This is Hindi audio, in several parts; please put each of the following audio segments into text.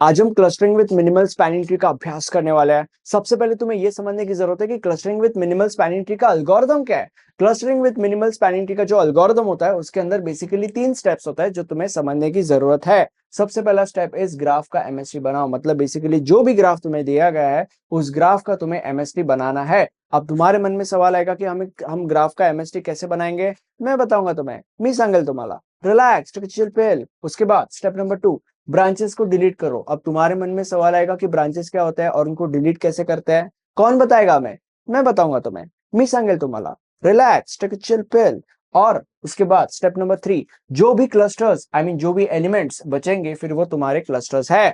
आज हम clustering with minimal spanning tree का अभ्यास करने वाले हैं। सबसे पहले तुम्हें यह समझने की जरूरत है कि clustering with minimal spanning tree का एल्गोरिथम क्या है। Clustering with minimal spanning tree का जो एल्गोरिथम होता है उसके अंदर बेसिकली 3 स्टेप्स होता है जो तुम्हें समझने की जरूरत है। सबसे पहला स्टेप इस ग्राफ का एमएसटी बनाओ, मतलब बेसिकली जो भी ग्राफ तुम्हें दिया गया है उस ग्राफ का तुम्हें एमएसटी बनाना है। अब तुम्हारे मन में सवाल आएगा कि हम ग्राफ का एमएसटी कैसे बनाएंगे। मैं बताऊंगा तुम्हें, मी सांगेल तुम्हाला। Relax, take a chill pill. उसके बाद स्टेप नंबर 2, ब्रांचेस को डिलीट करो। अब तुम्हारे मन में सवाल आएगा कि ब्रांचेस क्या होता है और उनको डिलीट कैसे करते हैं। कौन बताएगा? मैं बताऊंगा तुम्हें, मी सांगेल तुम्हाला। Relax, take a chill pill. और उसके बाद स्टेप नंबर 3, जो भी क्लस्टर्स जो भी एलिमेंट्स बचेंगे फिर वो तुम्हारे क्लस्टर्स है।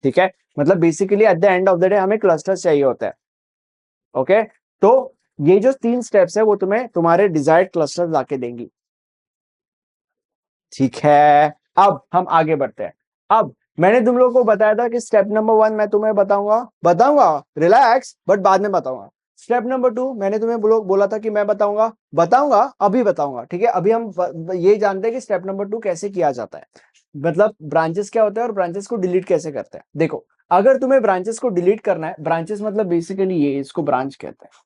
ठीक है, मतलब basically at the end of the day हमें क्लस्टर्स चाहिए होता है। ओके, तो ये जो 3 स्टेप्स है वो तुम्हें तुम्हारे डिजायर्ड क्लस्टर लाके देंगी। ठीक है, अब हम आगे बढ़ते हैं। अब मैंने तुम लोगों को बताया था कि स्टेप नंबर 1 मैं तुम्हें बताऊंगा रिलैक्स, बट बाद में बताऊंगा। स्टेप नंबर 2 मैंने तुम्हें बोला था कि मैं बताऊंगा अभी बताऊंगा। ठीक है, अभी हम ये जानते हैं कि स्टेप नंबर 2 कैसे किया जाता है, मतलब ब्रांचेस क्या होता है और ब्रांचेस को डिलीट कैसे करते हैं। देखो, अगर तुम्हें ब्रांचेस को डिलीट करना है, ब्रांचेस मतलब बेसिकली ये, इसको ब्रांच कहते हैं।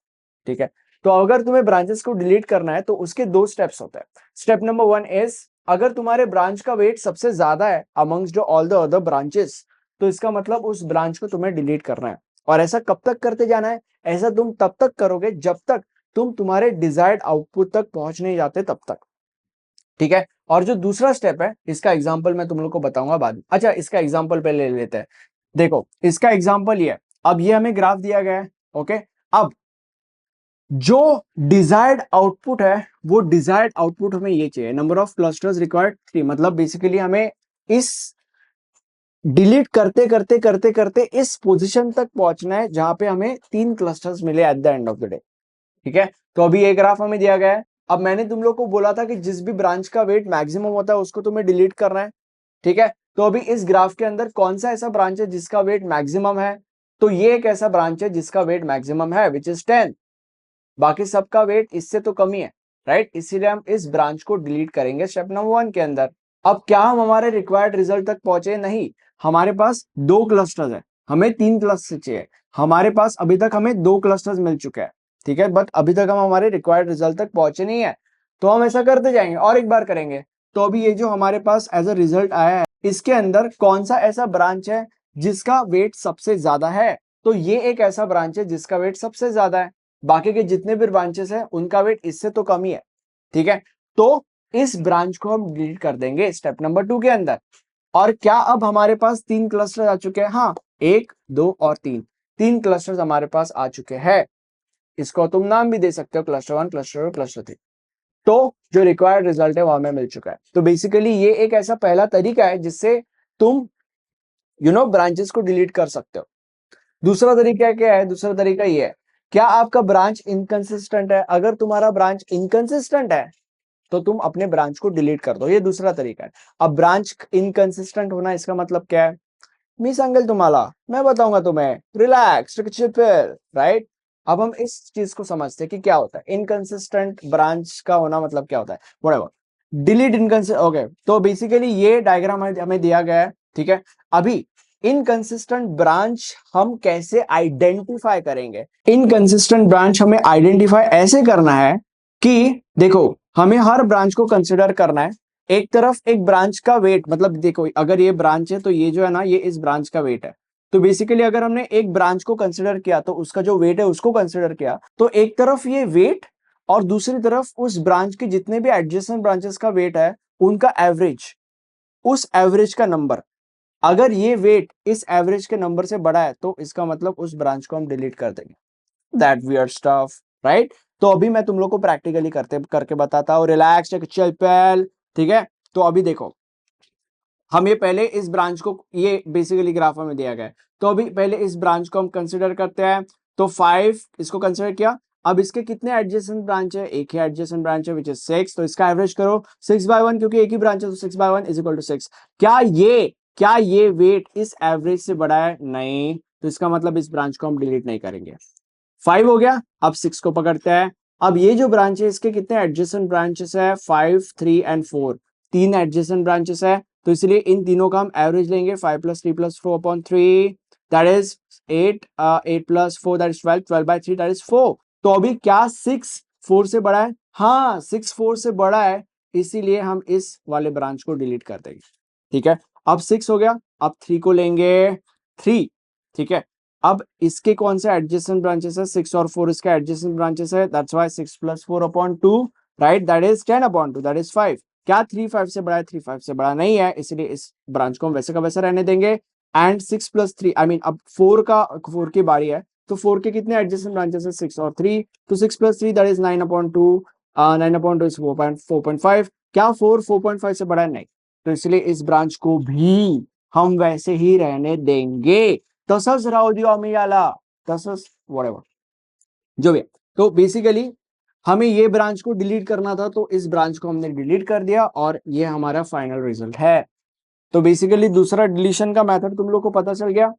ठीक है, तो अगर तुम्हें ब्रांचेस को डिलीट करना है तो उसके 2 स्टेप्स होते हैं। स्टेप नंबर 1 इज, अगर तुम्हारे ब्रांच का वेट सबसे ज्यादा है amongst all the other branches, तो इसका मतलब उस ब्रांच को तुम्हें डिलीट करना है। और ऐसा कब तक करते जाना है? ऐसा तुम तब तक करोगे जब तक तुम तुम्हारे डिजायर्ड आउटपुट तक पहुंच नहीं जाते, तब तक। ठीक है, और जो दूसरा स्टेप है इसका एग्जांपल मैं तुम लोग को बताऊंगा बाद में। अच्छा, इसका एग्जांपल पहले ले लेते हैं। देखो, इसका एग्जांपल ये है। अब ये हमें ग्राफ दिया गया है। ओके, अब जो डिजायर्ड आउटपुट है वो डिजायर्ड आउटपुट हमें ये चाहिए, नंबर ऑफ क्लस्टर्स रिक्वायर्ड 3। मतलब बेसिकली हमें इस डिलीट करते करते करते करते इस पोजीशन तक पहुंचना है जहां पे हमें 3 क्लस्टर्स मिले at the end of the day. ठीक है, तो अभी ये ग्राफ हमें दिया गया है। अब मैंने तुम लोग को बोला था कि जिस भी ब्रांच का वेट मैक्सिमम होता है उसको तुम्हें डिलीट करना है। ठीक है, तो अभी इस ग्राफ के अंदर कौन सा ऐसा ब्रांच है जिसका वेट मैक्सिमम है? तो ये एक ऐसा ब्रांच है जिसका वेट मैक्सिमम है, विच इज 10। बाकी सबका वेट इससे तो कम ही है, राइट? इसीलिए हम इस ब्रांच को डिलीट करेंगे स्टेप नंबर 1 के अंदर। अब क्या हम हमारे रिक्वायर्ड रिजल्ट तक पहुंचे? नहीं, हमारे पास 2 क्लस्टर्स है, हमें 3 क्लस्टर चाहिए। हमारे पास अभी तक हमें 2 क्लस्टर्स मिल चुके हैं। ठीक है, बट अभी तक हम हमारे रिक्वायर्ड रिजल्ट तक पहुंचे नहीं है, तो हम ऐसा करते जाएंगे और एक बार करेंगे। तो अभी ये जो हमारे पास एज अ रिजल्ट आया है इसके अंदर कौन सा ऐसा ब्रांच है जिसका वेट सबसे ज्यादा है? तो ये एक ऐसा ब्रांच है जिसका वेट सबसे ज्यादा है। बाकी के जितने भी ब्रांचेस हैं उनका वेट इससे तो कम ही है। ठीक है, तो इस ब्रांच को हम डिलीट कर देंगे स्टेप नंबर 2 के अंदर। और क्या अब हमारे पास 3 क्लस्टर आ चुके हैं? हाँ, 1, 2 और 3, 3 क्लस्टर्स हमारे पास आ चुके हैं। इसको तुम नाम भी दे सकते हो, क्लस्टर 1, क्लस्टर 2, क्लस्टर 3। तो जो रिक्वायर्ड रिजल्ट है वो हमें मिल चुका है। तो बेसिकली ये एक ऐसा पहला तरीका है जिससे तुम ब्रांचेस को डिलीट कर सकते हो। दूसरा तरीका क्या है? दूसरा तरीका ये है, क्या आपका ब्रांच इनकंसिस्टेंट है? अगर तुम्हारा ब्रांच इनकंसिस्टेंट है तो तुम अपने ब्रांच को डिलीट कर दो। ये दूसरा तरीका है। अब ब्रांच इनकंसिस्टेंट होना इसका मतलब क्या है? मी सांगेल तुम्हाला, मैं बताऊंगा तुम्हें। Relax, right? अब हम इस चीज को समझते हैं कि क्या होता है इनकंसिस्टेंट ब्रांच का होना, मतलब क्या होता है। Whatever, delete inconsistent. ओके, तो बेसिकली ये डायग्राम हमें दिया गया है। ठीक है, अभी इनकंसिस्टेंट ब्रांच हम कैसे आइडेंटिफाई करेंगे? इनकंसिस्टेंट ब्रांच हमें आइडेंटिफाई ऐसे करना है कि देखो, हमें हर ब्रांच को कंसिडर करना है। एक तरफ एक ब्रांच का वेट, मतलब देखो अगर ये ब्रांच है तो ये जो है ना, ये इस ब्रांच का वेट है। तो बेसिकली अगर हमने एक ब्रांच को कंसिडर किया तो उसका जो वेट है उसको कंसिडर किया, तो एक तरफ ये वेट और दूसरी तरफ उस ब्रांच के जितने भी एडजेसेंट ब्रांचेस का वेट है उनका एवरेज, उस एवरेज का नंबर। अगर ये वेट इस एवरेज के नंबर से बड़ा है तो इसका मतलब उस ब्रांच को हम डिलीट कर देंगे। That weird stuff, right? तो अभी मैं तुम लोग को प्रैक्टिकली करके बताता हूँ। रिलैक्स, चल पहल। ठीक है, तो अभी देखो, हम ये पहले इस ब्रांच को, ये बेसिकली ग्राफ में दिया गया है, तो अभी पहले इस ब्रांच को हम कंसिडर करते हैं। तो 5 इसको कंसिडर किया। अब इसके कितने एडजेसेंट ब्रांच है? एक ही एडजेसेंट ब्रांच है विच इज 6। तो इसका एवरेज करो 6/1, क्योंकि एक ही ब्रांच है तो 6/1 इज इक्वल टू 6। क्या ये वेट इस एवरेज से बड़ा है? नहीं, तो इसका मतलब इस ब्रांच को हम डिलीट नहीं करेंगे। 5 हो गया, अब 6 को पकड़ते हैं। अब ये जो ब्रांच है इसके कितने एडजेसेंट ब्रांचेस है? 5, 3 एंड 4, 3 एडजेसेंट ब्रांचेस है। तो इसलिए इन तीनों का हम एवरेज लेंगे 5 + 3 + 4 upon 3 that is 8, 8 + 4 that is 12, 12/3 that is 4। तो अभी क्या 6 4 से बड़ा है? हाँ 6 4 से बड़ा है, इसीलिए हम इस वाले ब्रांच को डिलीट कर देंगे। ठीक है, अब 6 हो गया, अब 3 को लेंगे 3। ठीक है, अब इसके कौन से एडजेसेंट ब्रांचेस है? 6 और 4 इसका एडजेसेंट ब्रांचेस है, that's why 6 + 4 upon 2 right that is 10 upon 2 that is 5। क्या 3 5 से बड़ा है? 3 5 से बड़ा नहीं है, इसलिए इस ब्रांच को हम वैसे का वैसा रहने देंगे। एंड 6 + 3 आई मीन अब 4 की बारी है, तो 4 के कितने एडजेसेंट ब्रांचेस है? 6 और 3, तो 6 + 3 that is 9 upon 2, 9 upon 2 is 4.5। क्या 4 4.5 से बड़ा है? नहीं, तो इसलिए इस ब्रांच को भी हम वैसे ही रहने देंगे। तसंच राहू दियो आम्ही याला, तसंच व्हाटएवर जो भी है। तो बेसिकली हमें ये ब्रांच को डिलीट करना था, तो इस ब्रांच को हमने डिलीट कर दिया और ये हमारा फाइनल रिजल्ट है। तो बेसिकली दूसरा डिलीशन का मेथड तुम लोग को पता चल गया।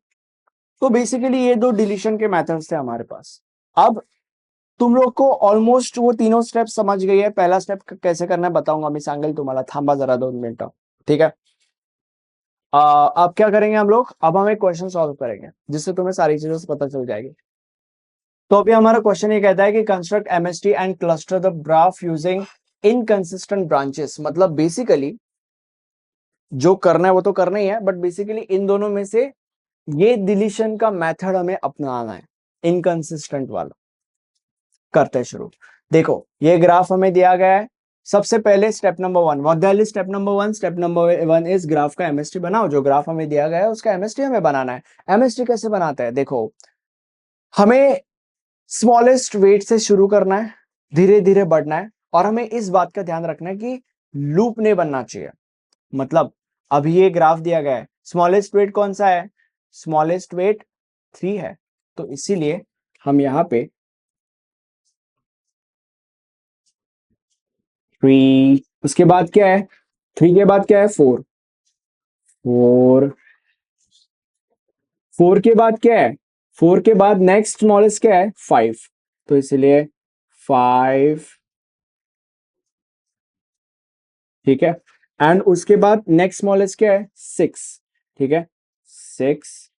तो बेसिकली ये दो डिलीशन के मेथड्स थे हमारे पास। अब तुम लोग को ऑलमोस्ट वो तीनों स्टेप समझ गई है। पहला स्टेप कैसे करना है बताऊंगा मी सांगेल तुम्हाला, थांबा जरा 2 मिनट। ठीक है, अब क्या करेंगे हम लोग? अब हम एक क्वेश्चन सॉल्व करेंगे जिससे तुम्हें सारी चीजों से पता चल जाएगी। तो अभी हमारा क्वेश्चन ये कहता है कि construct MST and cluster the graph using inconsistent branches. मतलब बेसिकली जो करना है वो तो करना ही है, बट बेसिकली इन दोनों में से ये डिलीशन का मेथड हमें अपनाना है, इनकंसिस्टेंट वाला। करते हैं शुरू। देखो ये ग्राफ हमें दिया गया है। सबसे पहले step number 1, what the hell is step number 1? Step number 1 is graph का एमएसटी बनाओ। जो ग्राफ हमें दिया गया है उसका एमएसटी हमें बनाना है। एमएसटी कैसे बनाते हैं? देखो हमें स्मॉलेस्ट वेट से शुरू करना है, धीरे धीरे बढ़ना है, और हमें इस बात का ध्यान रखना है कि लूप नहीं बनना चाहिए। मतलब अभी ये ग्राफ दिया गया है, स्मॉलेस्ट वेट कौन सा है? स्मॉलेस्ट वेट 3 है, तो इसीलिए हम यहां पे 3, उसके बाद क्या है? 3 के बाद क्या है? 4, 4, 4 के बाद क्या है? 4 के बाद नेक्स्ट स्मॉलेस्ट क्या है? 5, तो इसलिए 5। ठीक है, एंड उसके बाद नेक्स्ट स्मॉलेस्ट क्या है? 6। ठीक है, 6।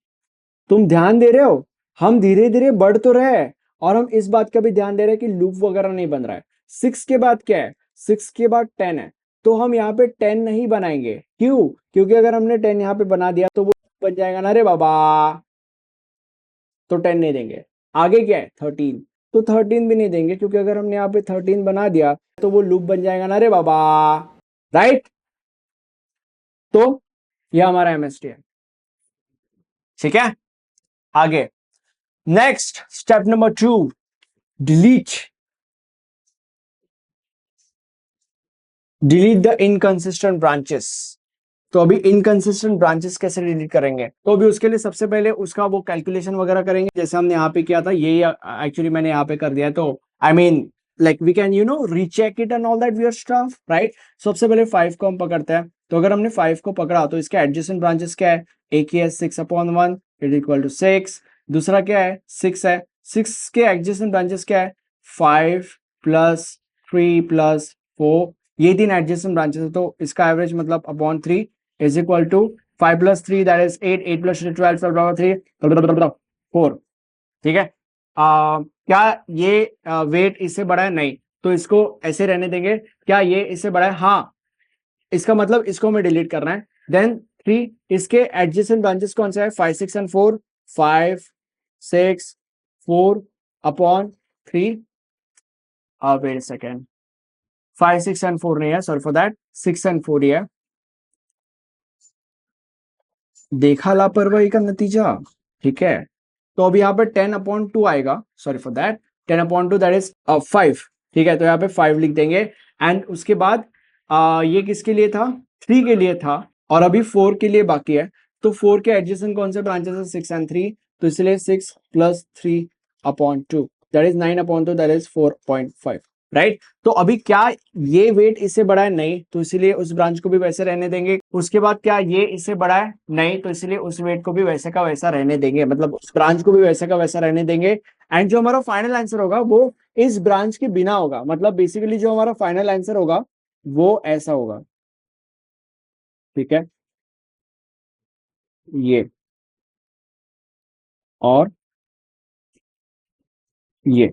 तुम ध्यान दे रहे हो, हम धीरे धीरे बढ़ तो रहे हैं और हम इस बात का भी ध्यान दे रहे हैं कि लूप वगैरह नहीं बन रहा है। 6 के बाद क्या है? 6 के बाद 10 है, तो हम यहाँ पे 10 नहीं बनाएंगे। क्यों? क्योंकि अगर हमने 10 यहाँ पे बना दिया तो वो बन जाएगा ना रे बाबा, तो 10 नहीं देंगे। आगे क्या है? 13, तो 13 भी नहीं देंगे, क्योंकि अगर हमने यहाँ पे 13 बना दिया तो वो लूप बन जाएगा ना रे बाबा, राइट? तो यह हमारा एमएसटी है। ठीक है, आगे next step number 2, delete the inconsistent branches. तो अभी इनकंसिस्टेंट ब्रांचेस कैसे डिलीट करेंगे? तो अभी उसके लिए सबसे पहले उसका वो कैलकुलेशन वगैरह करेंगे जैसे हमने यहाँ पे किया था। ये एक्चुअली मैंने यहाँ पे कर दिया है, तो I mean like we can recheck it and all that weird stuff, right? सबसे पहले 5 को हम पकड़ते हैं। तो अगर हमने 5 को पकड़ा तो इसके एडजेसेंट ब्रांचेस क्या है? एक ही है 6/1 इज इक्वल टू 6। दूसरा क्या है? 6 है। 6 के एडजेसेंट ब्रांचेस क्या है? 5 + 3 + 4, ये 3 एडजेसेंट ब्रांचेस है, तो इसका एवरेज मतलब upon 3 is equal to 5 + 3 that is 8, 8 + 3 12, 12 3 4। ठीक है, क्या ये वेट इससे बड़ा है? नहीं, तो इसको ऐसे रहने देंगे। क्या ये इससे बड़ा है? हाँ, इसका मतलब इसको हमें डिलीट करना है। देन 3, इसके एडजेसेंट ब्रांचेस कौन सा है? 5 6 and 4, 5 6 4 upon 3। Wait second, 5 6 and 4 नहीं है, सॉरी फॉर दैट, 6 एंड 4 ही है। देखा लापरवाही का नतीजा। ठीक है, तो अब यहाँ पे 10/2 आएगा, sorry for that, 10/2 that is 5। ठीक है, तो यहाँ पे 5 लिख देंगे। एंड उसके बाद ये किसके लिए था? 3 के लिए था, और अभी 4 के लिए बाकी है। तो 4 के एडजेसेंट कौन से ब्रांचेस है? 6 एंड 3, तो इसलिए 6 + 3/2 that is 9/2 that is 4.5, right? तो अभी क्या ये वेट इससे बड़ा है? नहीं, तो इसीलिए उस ब्रांच को भी वैसे रहने देंगे। उसके बाद क्या ये इससे बड़ा है? नहीं, तो इसलिए उस वेट को भी वैसे का वैसा रहने देंगे, मतलब उस ब्रांच को भी वैसे का वैसा रहने देंगे। एंड जो हमारा फाइनल आंसर होगा वो इस ब्रांच के बिना होगा। मतलब बेसिकली जो हमारा फाइनल आंसर होगा वो ऐसा होगा। ठीक है, ये और ये,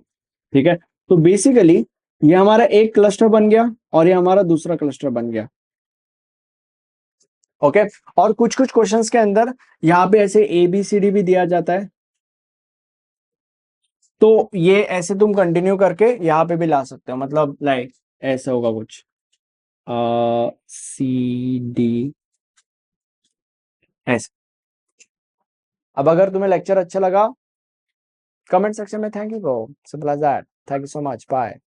ठीक है। तो बेसिकली ये हमारा एक क्लस्टर बन गया और ये हमारा दूसरा क्लस्टर बन गया। ओके। और कुछ कुछ क्वेश्चंस के अंदर यहाँ पे ऐसे ए बी सी डी भी दिया जाता है, तो ये ऐसे तुम कंटिन्यू करके यहाँ पे भी ला सकते हो, मतलब लाइक ऐसा होगा कुछ सी डी ऐसे। अब अगर तुम्हें लेक्चर अच्छा लगा, कमेंट सेक्शन में thank you bro, simple as that, thank you so much, bye.